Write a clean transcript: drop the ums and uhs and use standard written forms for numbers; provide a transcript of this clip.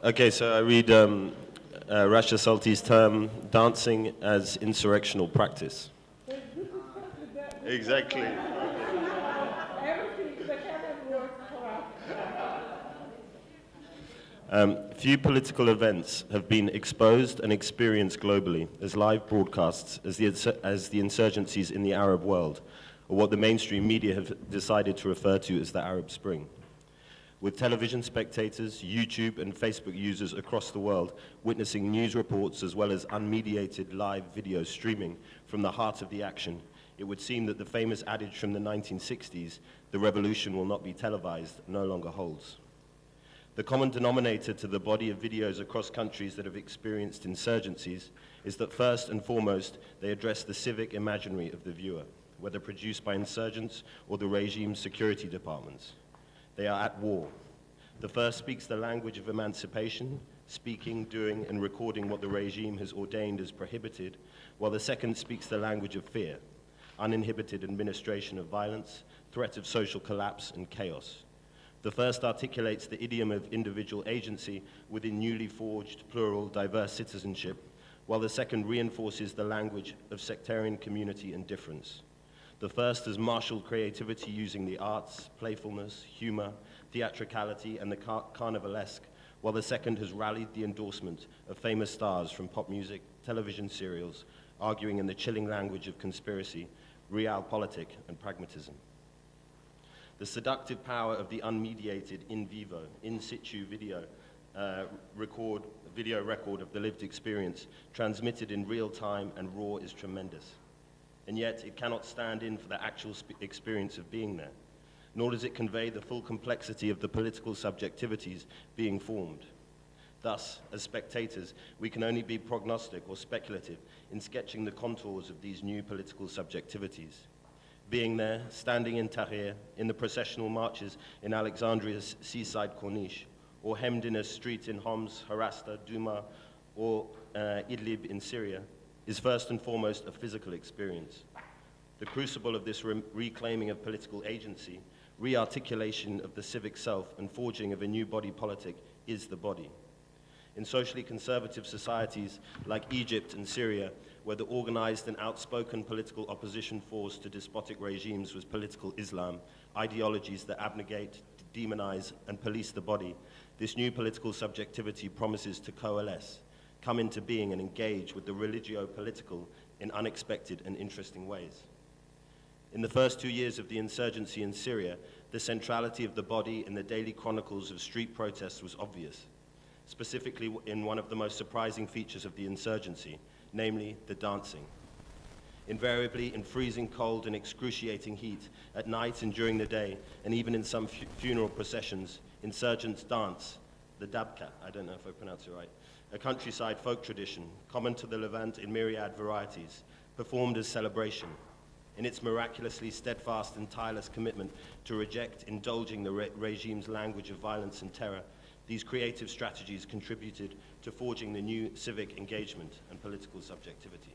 Okay, so I read Rasha Salti's term, dancing as insurrectional practice. Exactly. Few political events have been exposed and experienced globally as live broadcasts as the insurgencies in the Arab world, or what the mainstream media have decided to refer to as the Arab Spring. With television spectators, YouTube and Facebook users across the world witnessing news reports as well as unmediated live video streaming from the heart of the action, it would seem that the famous adage from the 1960s, "The revolution will not be televised," no longer holds. The common denominator to the body of videos across countries that have experienced insurgencies is that first and foremost, they address the civic imaginary of the viewer, whether produced by insurgents or the regime's security departments. They are at war. The first speaks the language of emancipation, speaking, doing, and recording what the regime has ordained as prohibited, while the second speaks the language of fear, uninhibited administration of violence, threat of social collapse and chaos. The first articulates the idiom of individual agency within newly forged, plural, diverse citizenship, while the second reinforces the language of sectarian community and difference. The first has marshaled creativity using the arts, playfulness, humor, theatricality, and the carnivalesque, while the second has rallied the endorsement of famous stars from pop music, television serials, arguing in the chilling language of conspiracy, realpolitik, and pragmatism. The seductive power of the unmediated in vivo, in situ video record of the lived experience transmitted in real time and raw is tremendous. And yet it cannot stand in for the actual experience of being there, nor does it convey the full complexity of the political subjectivities being formed. Thus, as spectators, we can only be prognostic or speculative in sketching the contours of these new political subjectivities. Being there, standing in Tahrir, in the processional marches in Alexandria's seaside corniche, or hemmed in a street in Homs, Harasta, Douma, or Idlib in Syria, is first and foremost a physical experience. The crucible of this reclaiming of political agency, re-articulation of the civic self, and forging of a new body politic is the body. In socially conservative societies like Egypt and Syria, where the organized and outspoken political opposition force to despotic regimes was political Islam, ideologies that abnegate, demonize, and police the body, this new political subjectivity promises to coalesce, come into being and engage with the religio-political in unexpected and interesting ways. In the first 2 years of the insurgency in Syria, the centrality of the body in the daily chronicles of street protests was obvious, specifically in one of the most surprising features of the insurgency, namely the dancing. Invariably in freezing cold and excruciating heat, at night and during the day, and even in some funeral processions, insurgents dance, the dabka, I don't know if I pronounce it right, a countryside folk tradition, common to the Levant in myriad varieties, performed as celebration. In its miraculously steadfast and tireless commitment to reject indulging the regime's language of violence and terror, these creative strategies contributed to forging the new civic engagement and political subjectivity.